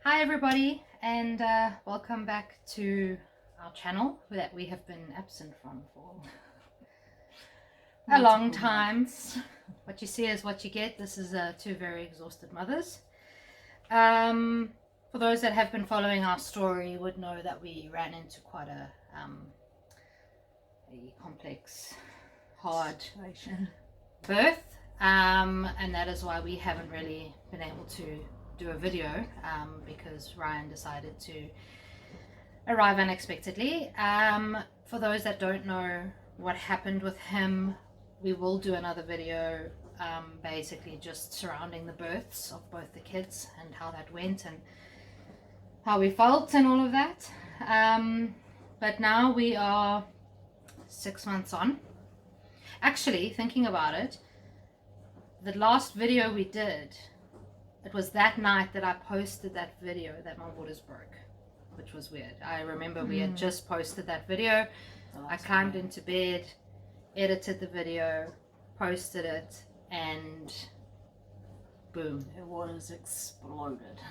Hi everybody, and welcome back to our channel that we have been absent from for a long time. What you see is what you get. This is two very exhausted mothers. For those that have been following our story would know that we ran into quite a complex, hard birth, and that is why we haven't really been able to do a video, because Ryan decided to arrive unexpectedly. For those that don't know what happened with him, we will do another video, basically just surrounding the births of both the kids and how that went and how we felt and all of that. But now we are 6 months on. Actually, thinking about it, the last video we did, it was that night that I posted that video that my waters broke, which was weird. I remember we had just posted that video. I climbed into bed, edited the video, posted it, and boom, Her waters exploded.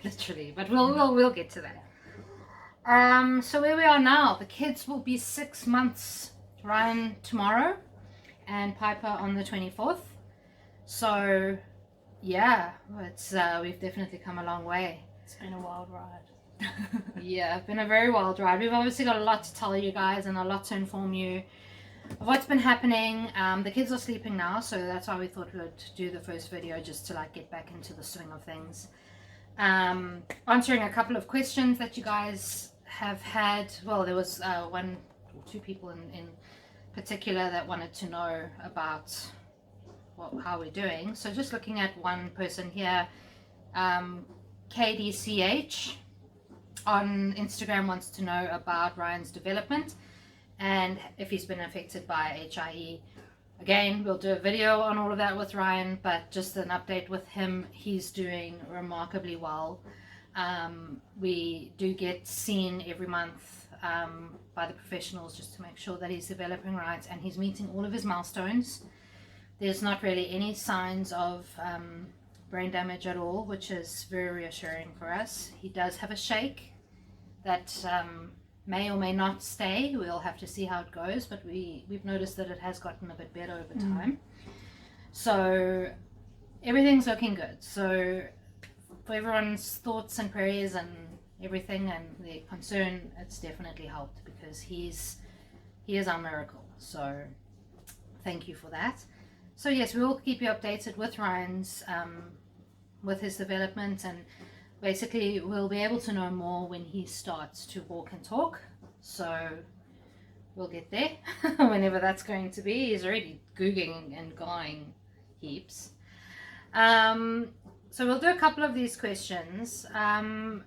literally. But we'll get to that. So where we are now, the kids will be 6 months. Ryan tomorrow, and Piper on the 24th. So yeah, it's we've definitely come a long way. It's been a wild ride. Yeah, been a very wild ride. We've obviously got a lot to tell you guys and a lot to inform you of what's been happening. The kids are sleeping now, so that's why we thought we would do the first video, just to like get back into the swing of things. Answering a couple of questions that you guys have had. Well, there was one or two people in particular that wanted to know about how we're doing. So just looking at one person here, KDCH on Instagram wants to know about Ryan's development and if he's been affected by HIE. Again, we'll do a video on all of that with Ryan, but just an update with him. He's doing remarkably well. We do get seen every month by the professionals just to make sure that he's developing right and he's meeting all of his milestones. There's not really any signs of brain damage at all, which is very reassuring for us. He does have a shake that may or may not stay. We'll have to see how it goes, but we've noticed that it has gotten a bit better over time. So everything's looking good. So for everyone's thoughts and prayers and everything and the concern, it's definitely helped, because he is our miracle. So thank you for that. So yes, we will keep you updated with Ryan's with his development, and basically we'll be able to know more when he starts to walk and talk. So we'll get there whenever that's going to be. He's already googling and going heaps. So we'll do a couple of these questions. Pitka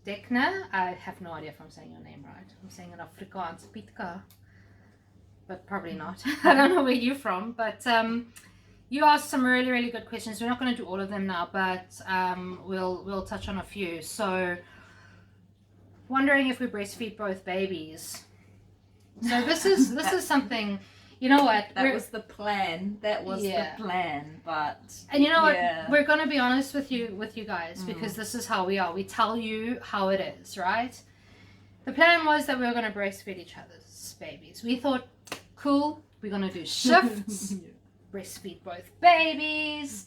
Dekna, I have no idea if I'm saying your name right. I'm saying it Afrikaans, Pitka, but probably not. I don't know where you're from, but you asked some really, really good questions. We're not going to do all of them now, but we'll touch on a few. So, wondering if we breastfeed both babies. So this is something. You know what? That was the plan. That was the plan. But and you know what? We're going to be honest with you guys, because this is how we are. We tell you how it is, right? The plan was that we were going to breastfeed each other's babies. We thought, cool, we're going to do shifts, breastfeed both babies,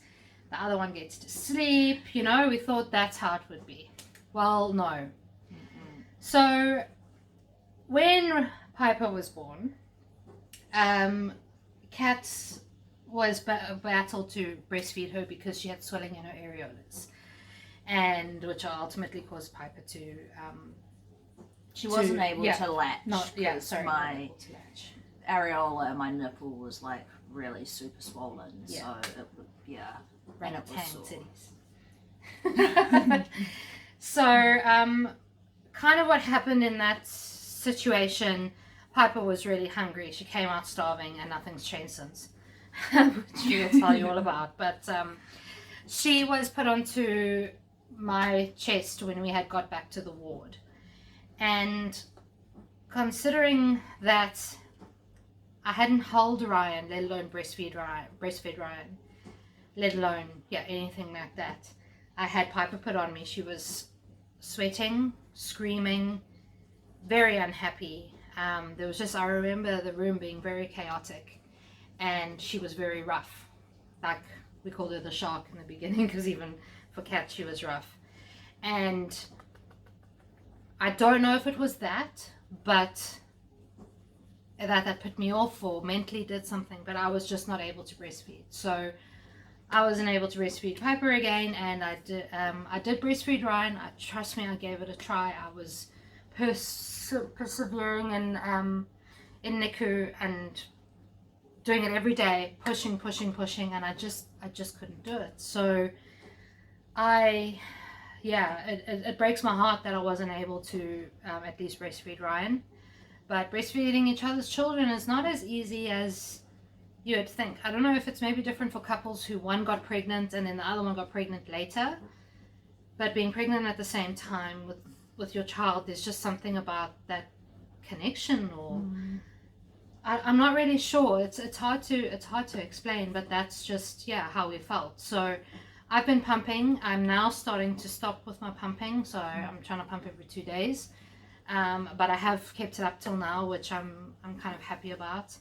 the other one gets to sleep, you know, we thought that's how it would be. Well, no. So when Piper was born, Kat was battled to breastfeed her because she had swelling in her areolas, and which ultimately caused Piper to she wasn't able to latch. My areola, my nipple was like really super swollen. So it, ran it was titties. So kind of what happened in that situation, Piper was really hungry. She came out starving, and nothing's changed since, which we'll tell you all about. But she was put onto my chest when we had got back to the ward. And considering that I hadn't held Ryan, let alone breastfeed Ryan, let alone anything like that, I had Piper put on me. She was sweating, screaming, very unhappy. There was just, I remember the room being very chaotic, and she was very rough. Like, we called her the shark in the beginning, because even for cats she was rough. And I don't know if it was that, but that put me off or mentally did something, but I was just not able to breastfeed. So I wasn't able to breastfeed Piper again, and I did breastfeed Ryan. Trust me, I gave it a try. I was persevering in NICU and doing it every day, pushing, and I just couldn't do it. So it breaks my heart that I wasn't able to at least breastfeed Ryan. But breastfeeding each other's children is not as easy as you would think. I don't know if it's maybe different for couples who one got pregnant and then the other one got pregnant later. But being pregnant at the same time with your child, there's just something about that connection, or I'm not really sure. It's hard to explain, but that's just how we felt. So I've been pumping. I'm now starting to stop with my pumping, so I'm trying to pump every 2 days. But I have kept it up till now, which I'm kind of happy about.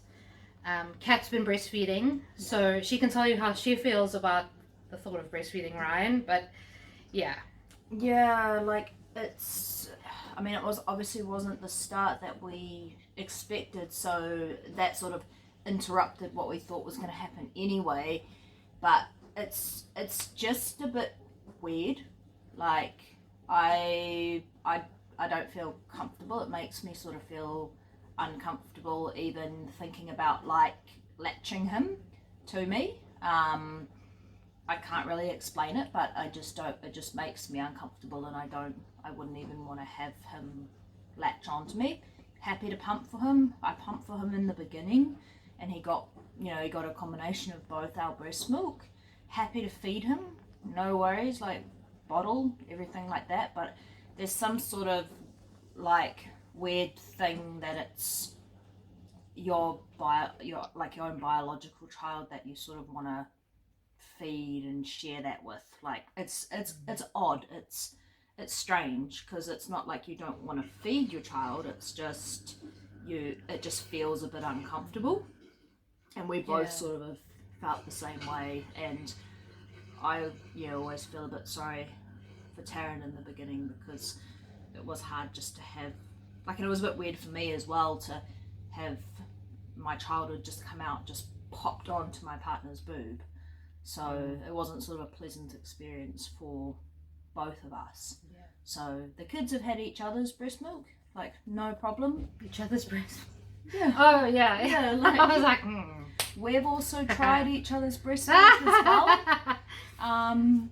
Kat's been breastfeeding, so she can tell you how she feels about the thought of breastfeeding Ryan. But like it was obviously wasn't the start that we expected, so that sort of interrupted what we thought was going to happen anyway. But it's just a bit weird. Like I don't feel comfortable. It makes me sort of feel uncomfortable even thinking about like latching him to me. I can't really explain it, but I just don't. It just makes me uncomfortable, and I wouldn't even want to have him latch onto me. Happy to pump for him. I pumped for him in the beginning, and he got a combination of both our breast milk. Happy to feed him, no worries, like bottle, everything like that. But there's some sort of like weird thing that it's your own biological child that you sort of want to feed and share that with. Like it's odd. It's strange, because it's not like you don't want to feed your child. It's just it just feels a bit uncomfortable, and we both sort of have felt the same way. And I always feel a bit sorry for Taryn in the beginning, because it was hard just to have and it was a bit weird for me as well to have my childhood just come out, just popped onto my partner's boob. So it wasn't sort of a pleasant experience for both of us. Yeah. So the kids have had each other's breast milk, like no problem. Each other's breast. Yeah. Oh yeah. Yeah. Like, I was like, We've also tried each other's breast milk as well.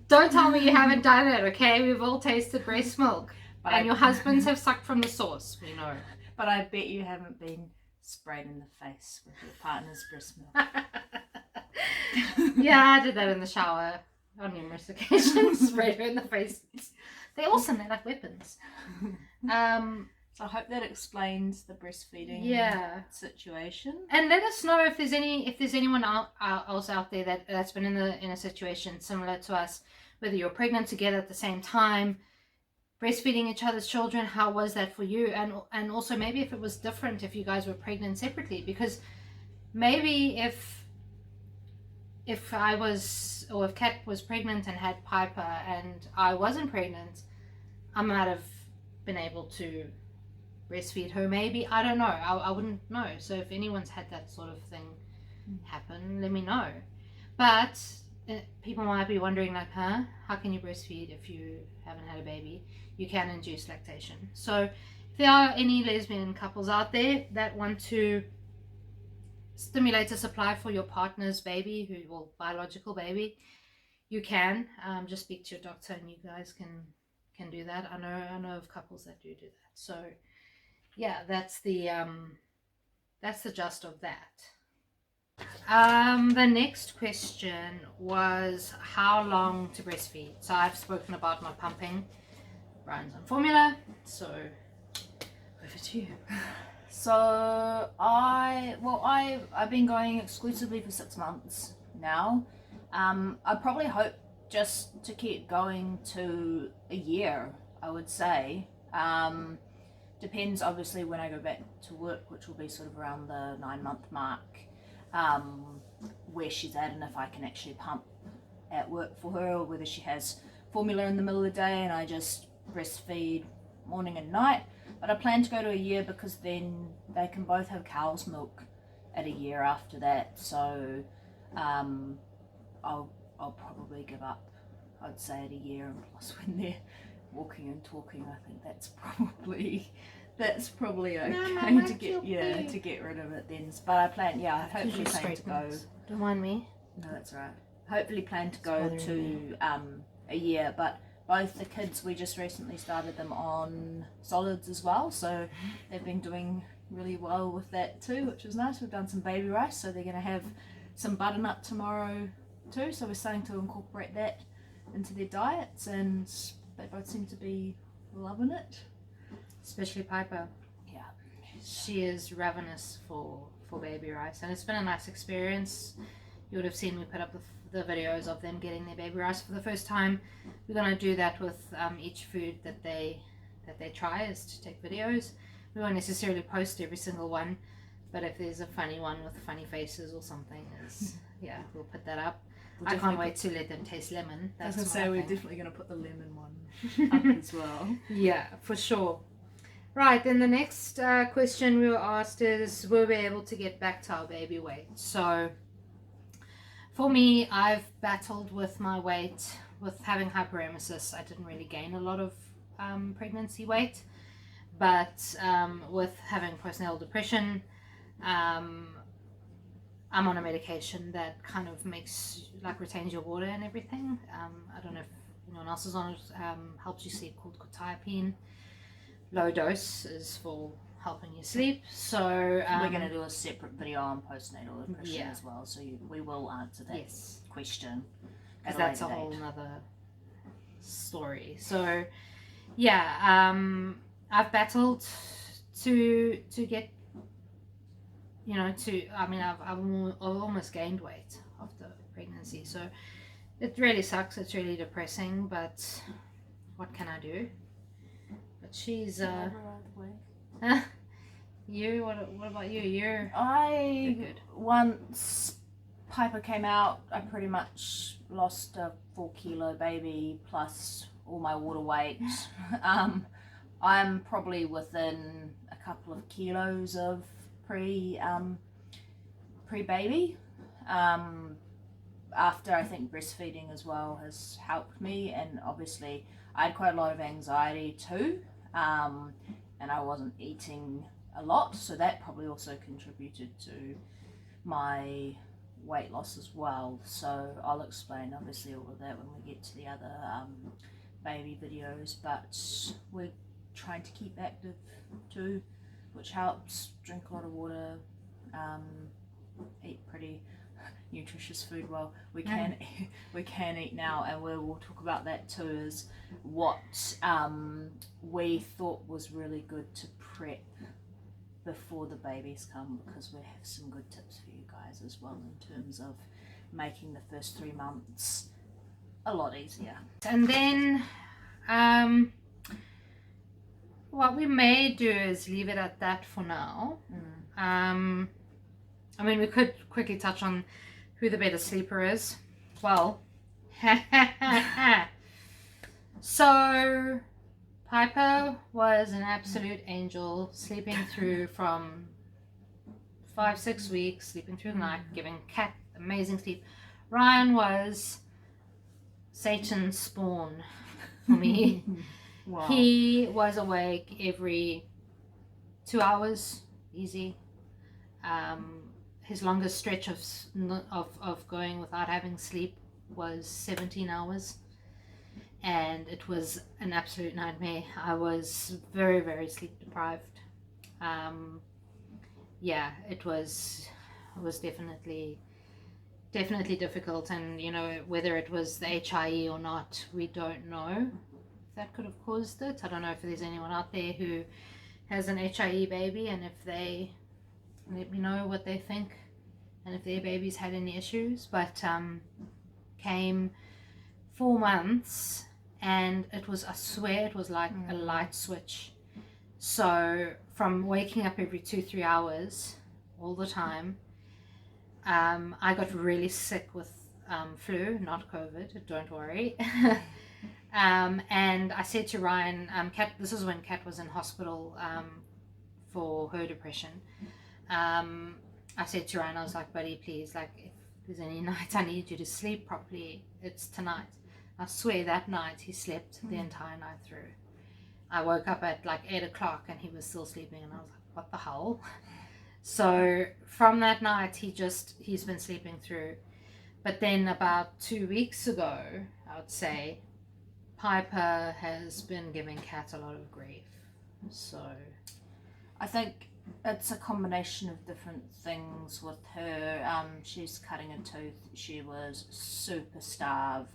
Don't tell me you haven't done it, okay? We've all tasted breast milk. And your husbands have sucked from the source, we know. But I bet you haven't been sprayed in the face with your partner's breast milk. Yeah, I did that in the shower on numerous occasions. Sprayed her in the face. They're awesome. They're like weapons. So I hope that explains the breastfeeding situation. And let us know if there's anyone else out there that's been in a situation similar to us, whether you're pregnant together at the same time, breastfeeding each other's children. How was that for you? And also maybe if it was different if you guys were pregnant separately, because maybe if I was, or if Kat was pregnant and had Piper and I wasn't pregnant, I might have been able to breastfeed her, maybe. I don't know. I wouldn't know. So if anyone's had that sort of thing happen, let me know. But people might be wondering, like, how can you breastfeed if you haven't had a baby? You can induce lactation. So if there are any lesbian couples out there that want to stimulate a supply for your partner's baby, biological baby, you can just speak to your doctor, and you guys can do that. I know of couples that do that. So yeah, that's the gist of that. The next question was how long to breastfeed. So I've spoken about my pumping. Ryan's on formula, so over to you. So I've been going exclusively for 6 months now. I probably hope just to keep going to a year, I would say. Depends obviously when I go back to work, which will be sort of around the 9-month mark, where she's at and if I can actually pump at work for her, or whether she has formula in the middle of the day and I just breastfeed morning and night. But I plan to go to a year because then they can both have cow's milk at a year after that. So I'll probably give up, I'd say, at a year, and plus when they're walking and talking, I think that's probably okay to get rid of it then. But I plan, hopefully plan to go. Don't mind me. No, that's right. Hopefully plan to go to a year, but both the kids, we just recently started them on solids as well, so they've been doing really well with that too, which is nice. We've done some baby rice, so they're going to have some butternut tomorrow too, so we're starting to incorporate that into their diets, and they both seem to be loving it. Especially Piper. Yeah. She is ravenous for baby rice, and it's been a nice experience. You would have seen me put up the videos of them getting their baby rice for the first time. We're going to do that with each food that they try, is to take videos. We won't necessarily post every single one, but if there's a funny one with funny faces or something, we'll put that up. I can't wait to let them taste lemon. That's I was going to say, we're definitely going to put the lemon one up as well. Yeah, for sure. Right, then the next question we were asked is, were we able to get back to our baby weight? So for me, I've battled with my weight. With having hyperemesis, I didn't really gain a lot of pregnancy weight, but with having postnatal depression, I'm on a medication that kind of retains your water and everything. I don't know if anyone else is on it. Helps you sleep, called quetiapine. Low dose is for helping you sleep. So we're going to do a separate video on postnatal depression as well, so we will answer that question, because that's a whole nother story. So I've battled to get, I've almost gained weight after pregnancy, so it really sucks. It's really depressing, but what can I do? But she's you, what about you? You're good. Once Piper came out, I pretty much lost a 4 kilo baby plus all my water weight. I'm probably within a couple of kilos of pre-baby. After, I think breastfeeding as well has helped me, and obviously I had quite a lot of anxiety too, and I wasn't eating a lot, so that probably also contributed to my weight loss as well. So I'll explain obviously all of that when we get to the other baby videos, but we're trying to keep active too, which helps. Drink a lot of water, eat pretty nutritious food. Well, we can eat now, and we will talk about that too, is what we thought was really good to prep before the babies come, because we have some good tips for you guys as well in terms of making the first 3 months a lot easier. And then what we may do is leave it at that for now. We could quickly touch on who the better sleeper is. Well, so Piper was an absolute angel, sleeping through from 5-6 weeks, sleeping through the night, giving Cat amazing sleep. Ryan was Satan's spawn for me. Wow. He was awake every 2 hours, easy. His longest stretch of going without having sleep was 17 hours. And it was an absolute nightmare. I was very, very sleep deprived. It was definitely difficult, and whether it was the HIE or not, we don't know if that could have caused it. I don't know if there's anyone out there who has an HIE baby, and if they let me know what they think and if their babies had any issues. But came 4 months, and it was, I swear, it was like a light switch. So from waking up every 2-3 hours all the time, I got really sick with flu, not COVID, don't worry. And I said to Ryan, Kat, this is when Kat was in hospital for her depression. I said to Ryan, I was like, buddy, please, like, if there's any night I need you to sleep properly, it's tonight. I swear that night he slept the entire night through. I woke up at like 8 o'clock and he was still sleeping, and I was like, what the hell? So from that night, he's been sleeping through. But then about 2 weeks ago, I would say, Piper has been giving Kat a lot of grief. So I think it's a combination of different things with her. She's cutting a tooth. She was super starved.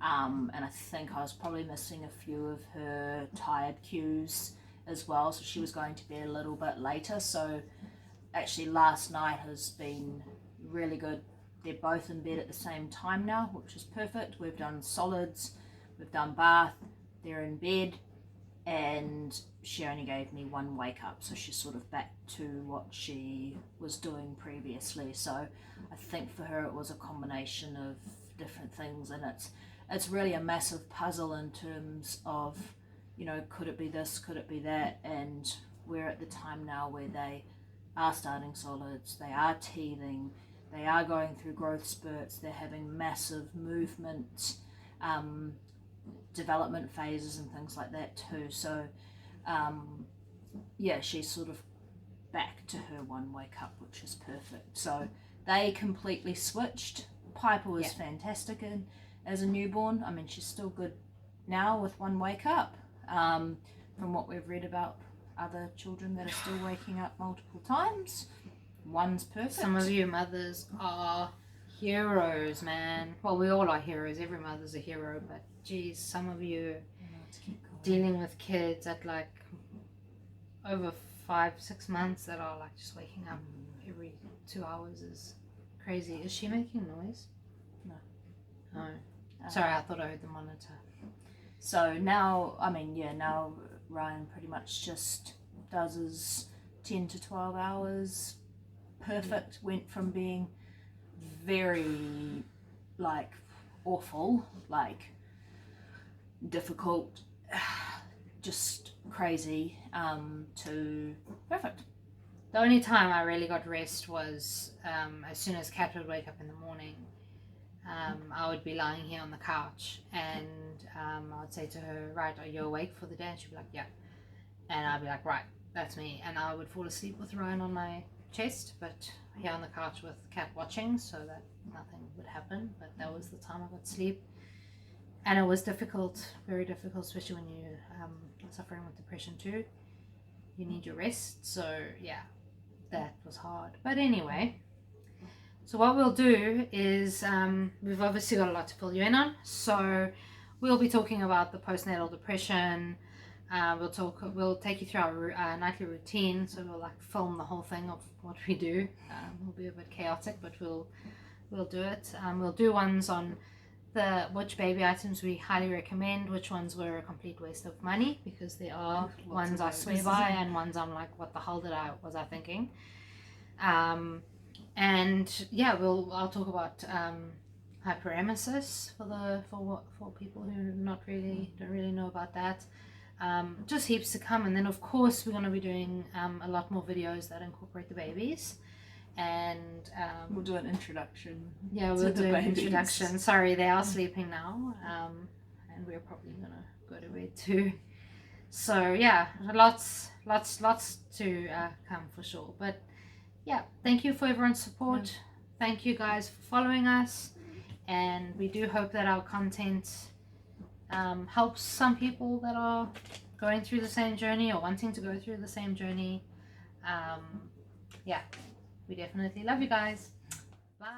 And I think I was probably missing a few of her tired cues as well. So she was going to be a little bit later. So actually last night has been really good. They're both in bed at the same time now, which is perfect. We've done solids, we've done bath, they're in bed, and she only gave me one wake up, so she's sort of back to what she was doing previously. So I think for her it was a combination of different things, and it's really a massive puzzle in terms of, you know, could it be this, could it be that, and we're at the time now where they are starting solids, they are teething, they are going through growth spurts, they're having massive movement, development phases and things like that too. So yeah, she's sort of back to her one wake up, which is perfect. So they completely switched. Piper was fantastic as a newborn. I mean, she's still good now with one wake up. From what we've read about other children that are still waking up multiple times, one's perfect. Some of you mothers are heroes, man. Well, we all are heroes. Every mother's a hero, but geez, some of you dealing with kids at like over 5-6 months that are like just waking up every 2 hours is crazy. Is she making noise? No. No. Sorry, I thought I heard the monitor. So now, I mean, yeah, now Ryan pretty much just does his 10 to 12 hours perfect. Went from being very like awful, like difficult, just crazy, to perfect. The only time I really got rest was as soon as Kat would wake up in the morning. I would be lying here on the couch, and I would say to her, right, are you awake for the day? And she'd be like, yeah. And I'd be like, right, that's me. And I would fall asleep with Ryan on my chest, but here on the couch with Kat watching, so that nothing would happen. But that was the time I got sleep. And it was difficult, very difficult, especially when you are suffering with depression too. You need your rest. So yeah, that was hard. But anyway, so what we'll do is we've obviously got a lot to fill you in on. So we'll be talking about the postnatal depression. We'll take you through our nightly routine. So we'll like film the whole thing of what we do. It'll be a bit chaotic, but we'll do it. We'll do ones on which baby items we highly recommend, which ones were a complete waste of money, because there are ones I swear by and ones I'm like, what the hell was I thinking? And yeah, I'll talk about hyperemesis for people who don't really know about that. Just heaps to come, and then of course we're going to be doing a lot more videos that incorporate the babies, and we'll do an introduction. Yeah, we'll do an introduction. Sorry, they are sleeping now, and we're probably going to go to bed too. So yeah, lots to come for sure. But yeah, thank you for everyone's support. Thank you guys for following us, and we do hope that our content helps some people that are going through the same journey or wanting to go through the same journey. Yeah, we definitely love you guys.